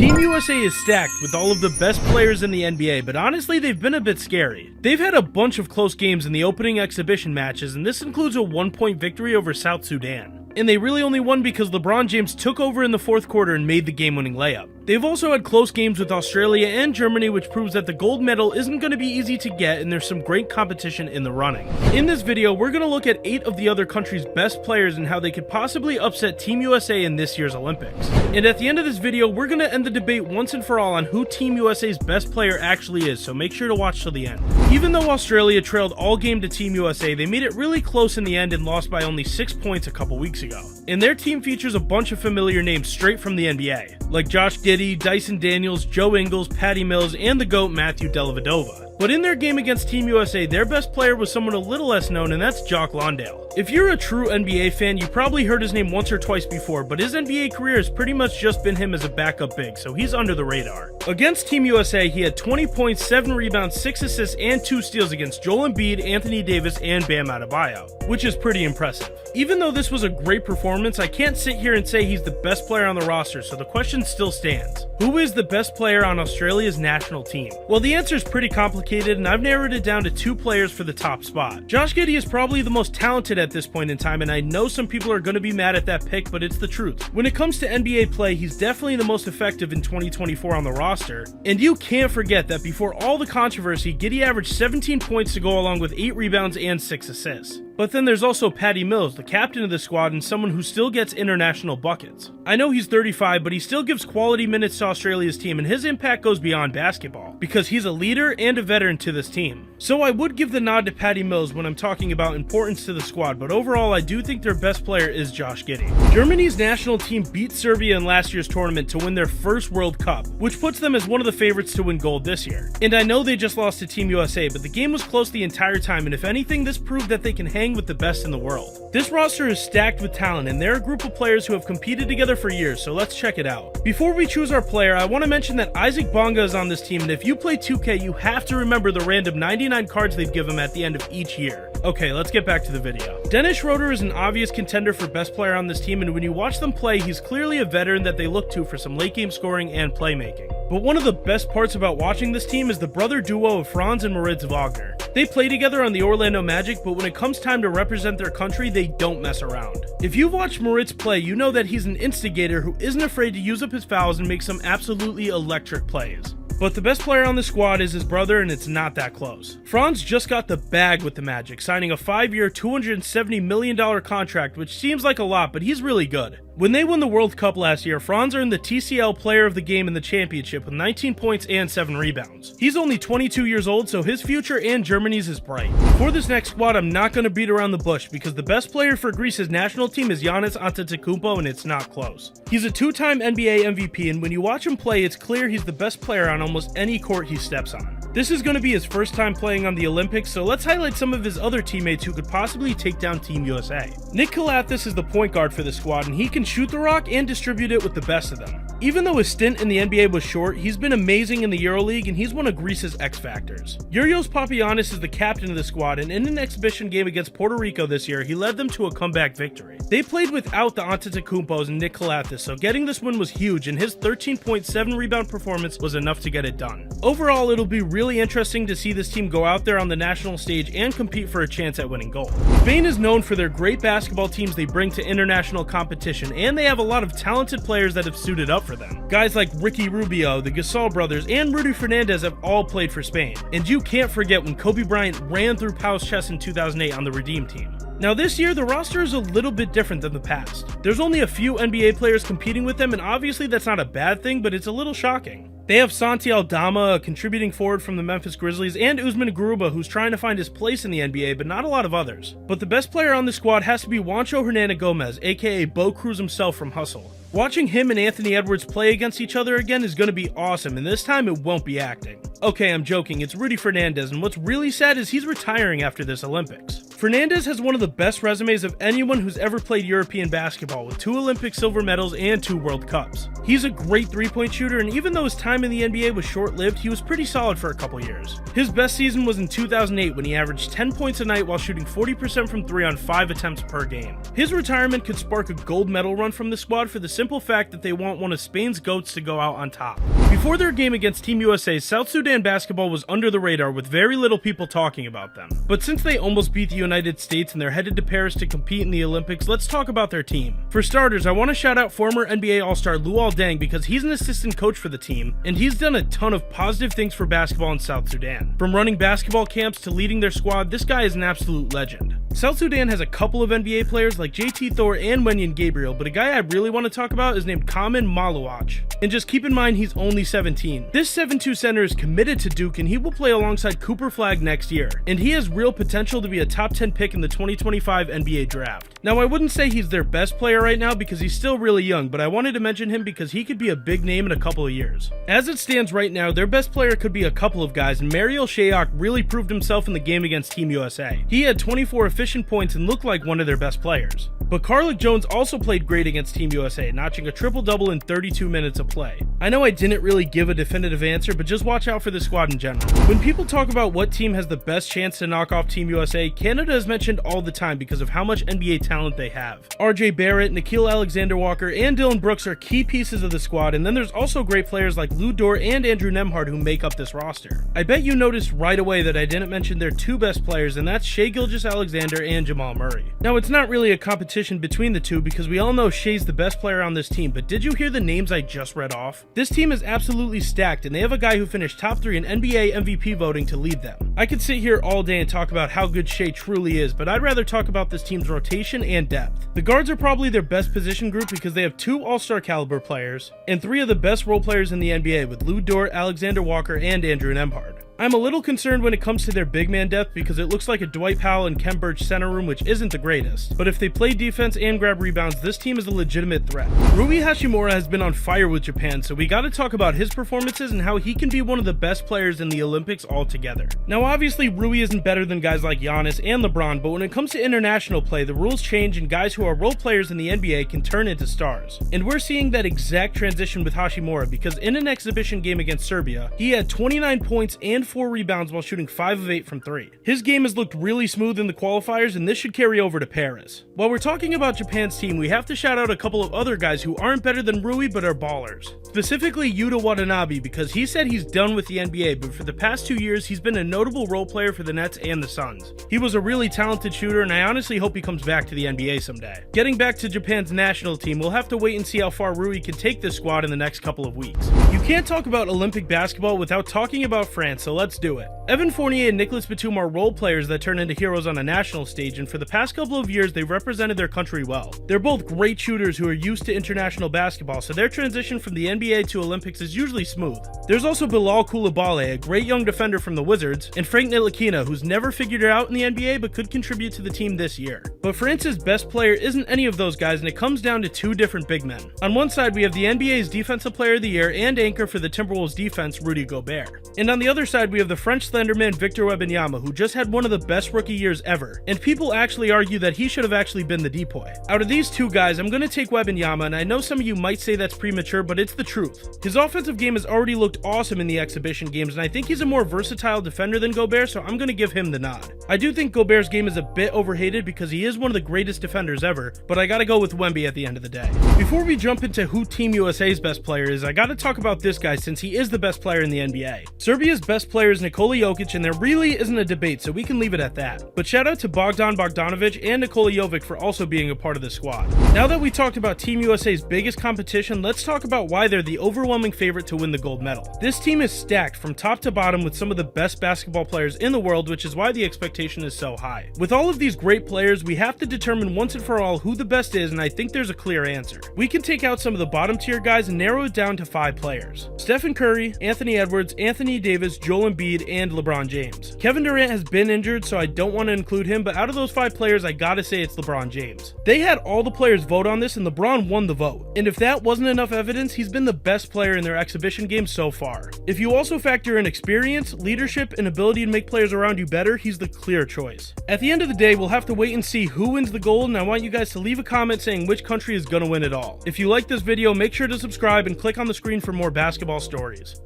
Team USA is stacked with all of the best players in the NBA, but honestly they've been a bit scary. They've had a bunch of close games in the opening exhibition matches, and this includes a 1-point victory over South Sudan. And they really only won because LeBron James took over in the fourth quarter and made the game-winning layup. They've also had close games with Australia and Germany, which proves that the gold medal isn't going to be easy to get and there's some great competition in the running. In this video, we're going to look at 8 of the other countries' best players and how they could possibly upset Team USA in this year's Olympics. And at the end of this video, we're going to end the debate once and for all on who Team USA's best player actually is, so make sure to watch till the end. Even though Australia trailed all game to Team USA, they made it really close in the end and lost by only 6 points a couple weeks ago. And their team features a bunch of familiar names straight from the NBA, like Josh Giddey, Dyson Daniels, Joe Ingles, Patty Mills, and the GOAT Matthew Dellavedova. But in their game against Team USA, their best player was someone a little less known, and that's Jock Landale. If you're a true NBA fan, you probably heard his name once or twice before, but his NBA career has pretty much just been him as a backup big, so he's under the radar. Against Team USA, he had 20 points, 7 rebounds, 6 assists, and 2 steals against Joel Embiid, Anthony Davis, and Bam Adebayo, which is pretty impressive. Even though this was a great performance, I can't sit here and say he's the best player on the roster, so the question still stands. Who is the best player on Australia's national team? Well, the answer is pretty complicated, and I've narrowed it down to 2 players for the top spot. Josh Giddey is probably the most talented at this point in time, and I know some people are going to be mad at that pick, but it's the truth. When it comes to NBA play, he's definitely the most effective in 2024 on the roster, and you can't forget that before all the controversy, Giddey averaged 17 points to go along with 8 rebounds and 6 assists. But then there's also Patty Mills, the captain of the squad and someone who still gets international buckets. I know he's 35, but he still gives quality minutes to Australia's team, and his impact goes beyond basketball, because he's a leader and a veteran to this team. So I would give the nod to Patty Mills when I'm talking about importance to the squad, but overall I do think their best player is Josh Giddey. Germany's national team beat Serbia in last year's tournament to win their first World Cup, which puts them as one of the favorites to win gold this year. And I know they just lost to Team USA, but the game was close the entire time, and if anything, this proved that they can hang with the best in the world. This roster is stacked with talent, and they're a group of players who have competed together for years, so let's check it out. Before we choose our player, I want to mention that Isaac Bonga is on this team, and if you play 2K, you have to remember the random 99 cards they've given him at the end of each year. Okay, let's get back to the video. Dennis Schroeder is an obvious contender for best player on this team, and when you watch them play, he's clearly a veteran that they look to for some late game scoring and playmaking. But one of the best parts about watching this team is the brother duo of Franz and Moritz Wagner. They play together on the Orlando Magic, but when it comes time to represent their country, they don't mess around. If you've watched Moritz play, you know that he's an instigator who isn't afraid to use up his fouls and make some absolutely electric plays. But the best player on the squad is his brother, and it's not that close. Franz just got the bag with the Magic, signing a 5-year, $270 million contract, which seems like a lot, but he's really good. When they won the World Cup last year, Franz earned the TCL Player of the Game in the championship with 19 points and 7 rebounds. He's only 22 years old, so his future and Germany's is bright. For this next squad, I'm not going to beat around the bush, because the best player for Greece's national team is Giannis Antetokounmpo, and it's not close. He's a 2-time NBA MVP, and when you watch him play, it's clear he's the best player on almost any court he steps on. This is going to be his first time playing on the Olympics, so let's highlight some of his other teammates who could possibly take down Team USA. Nick Kalathis is the point guard for the squad, and he can shoot the rock and distribute it with the best of them. Even though his stint in the NBA was short, he's been amazing in the EuroLeague, and he's one of Greece's X Factors. Yurios Papagiannis is the captain of the squad, and in an exhibition game against Puerto Rico this year, he led them to a comeback victory. They played without the Antetokounmpos and Nick Kalathis, so getting this win was huge, and his 13.7 rebound performance was enough to get it done. Overall, it'll be really interesting to see this team go out there on the national stage and compete for a chance at winning gold. Spain is known for their great basketball teams they bring to international competition, and they have a lot of talented players that have suited up for them. Guys like Ricky Rubio, the Gasol brothers, and Rudy Fernandez have all played for Spain. And you can't forget when Kobe Bryant ran through Pau's chest in 2008 on the Redeem team. Now this year, the roster is a little bit different than the past. There's only a few NBA players competing with them, and obviously that's not a bad thing, but it's a little shocking. They have Santi Aldama, a contributing forward from the Memphis Grizzlies, and Usman Garuba, who's trying to find his place in the NBA, but not a lot of others. But the best player on the squad has to be Juancho Hernangomez, aka Bo Cruz himself from Hustle. Watching him and Anthony Edwards play against each other again is going to be awesome, and this time it won't be acting. Okay, I'm joking, it's Rudy Fernandez, and what's really sad is he's retiring after this Olympics. Fernandez has one of the best resumes of anyone who's ever played European basketball, with 2 Olympic silver medals and 2 World Cups. He's a great three-point shooter, and even though his time in the NBA was short-lived, he was pretty solid for a couple years. His best season was in 2008 when he averaged 10 points a night while shooting 40% from 3 on 5 attempts per game. His retirement could spark a gold medal run from the squad for the simple fact that they want one of Spain's GOATs to go out on top. Before their game against Team USA, South Sudan basketball was under the radar with very little people talking about them. But since they almost beat the United States and they're headed to Paris to compete in the Olympics, let's talk about their team. For starters, I want to shout out former NBA All-Star Luol Deng because he's an assistant coach for the team, and he's done a ton of positive things for basketball in South Sudan. From running basketball camps to leading their squad, this guy is an absolute legend. South Sudan has a couple of NBA players like JT Thor and Wenyen Gabriel, but a guy I really want to talk about is named Kamen Maluach. And just keep in mind he's only 17. This 7'2" center is committed to Duke and he will play alongside Cooper Flagg next year. And he has real potential to be a top 10 pick in the 2025 NBA draft. Now I wouldn't say he's their best player right now because he's still really young, but I wanted to mention him because he could be a big name in a couple of years. As it stands right now, their best player could be a couple of guys, and Mariel Shayok really proved himself in the game against Team USA. He had 24 efficient points and looked like one of their best players. But Carlik Jones also played great against Team USA, notching a triple-double in 32 minutes of play. I know I didn't really give a definitive answer, but just watch out for the squad in general. When people talk about what team has the best chance to knock off Team USA, Canada is mentioned all the time because of how much NBA talent they have. RJ Barrett, Nickeil Alexander-Walker, and Dylan Brooks are key pieces of the squad, and then there's also great players like Lou Dort and Andrew Nembhard who make up this roster. I bet you noticed right away that I didn't mention their 2 best players, and that's Shai Gilgeous-Alexander and Jamal Murray. Now it's not really a competition between the two because we all know Shai's the best player on this team, but did you hear the names I just read off? This team is absolutely stacked, and they have a guy who finished top 3 in NBA MVP voting to lead them. I could sit here all day and talk about how good Shai truly is, but I'd rather talk about this team's rotation and depth. The guards are probably their best position group because they have 2 all-star caliber players and 3 of the best role players in the NBA with Lou Dort, Alexander Walker, and Andrew Nembhard. I'm a little concerned when it comes to their big man depth because it looks like a Dwight Powell and Kem Birch center room, which isn't the greatest. But if they play defense and grab rebounds, this team is a legitimate threat. Rui Hachimura has been on fire with Japan, so we gotta talk about his performances and how he can be one of the best players in the Olympics altogether. Now obviously Rui isn't better than guys like Giannis and LeBron, but when it comes to international play, the rules change and guys who are role players in the NBA can turn into stars. And we're seeing that exact transition with Hachimura because in an exhibition game against Serbia, he had 29 points and 4 rebounds while shooting 5 of 8 from 3. His game has looked really smooth in the qualifiers, and this should carry over to Paris. While we're talking about Japan's team, we have to shout out a couple of other guys who aren't better than Rui but are ballers. Specifically Yuta Watanabe, because he said he's done with the NBA, but for the past 2 years he's been a notable role player for the Nets and the Suns. He was a really talented shooter, and I honestly hope he comes back to the NBA someday. Getting back to Japan's national team, we'll have to wait and see how far Rui can take this squad in the next couple of weeks. You can't talk about Olympic basketball without talking about France, so let's do it. Evan Fournier and Nicolas Batum are role players that turn into heroes on a national stage, and for the past couple of years they've represented their country well. They're both great shooters who are used to international basketball, so their transition from the NBA to Olympics is usually smooth. There's also Bilal Coulibaly, a great young defender from the Wizards, and Frank Ntilikina, who's never figured it out in the NBA but could contribute to the team this year. But France's best player isn't any of those guys, and it comes down to 2 different big men. On one side we have the NBA's Defensive Player of the Year and anchor for the Timberwolves defense, Rudy Gobert. And on the other side we have the French Slenderman Victor Wembanyama, who just had one of the best rookie years ever, and people actually argue that he should have actually been the depoy. Out of these 2 guys, I'm going to take Wembanyama, and I know some of you might say that's premature, but it's the truth. His offensive game has already looked awesome in the exhibition games, and I think he's a more versatile defender than Gobert, so I'm going to give him the nod. I do think Gobert's game is a bit overhated because he is one of the greatest defenders ever, but I gotta go with Wemby at the end of the day. Before we jump into who Team USA's best player is, I gotta talk about this guy since he is the best player in the NBA. Serbia's best player is Nikola Jokic, and there really isn't a debate, so we can leave it at that. But shout out to Bogdan Bogdanovic and Nikola Jovic for also being a part of the squad. Now that we talked about Team USA's biggest competition, let's talk about why they're the overwhelming favorite to win the gold medal. This team is stacked from top to bottom with some of the best basketball players in the world, which is why the expectation is so high. With all of these great players, we have to determine once and for all who the best is, and I think there's a clear answer. We can take out some of the bottom tier guys and narrow it down to 5 players: Stephen Curry, Anthony Edwards, Anthony Davis, Joel Joel Embiid and LeBron James. Kevin Durant has been injured, so I don't want to include him, but out of those 5 players, I gotta say it's LeBron James. They had all the players vote on this, and LeBron won the vote. And if that wasn't enough evidence, he's been the best player in their exhibition game so far. If you also factor in experience, leadership, and ability to make players around you better, he's the clear choice. At the end of the day, we'll have to wait and see who wins the gold, and I want you guys to leave a comment saying which country is gonna win it all. If you like this video, make sure to subscribe and click on the screen for more basketball stories.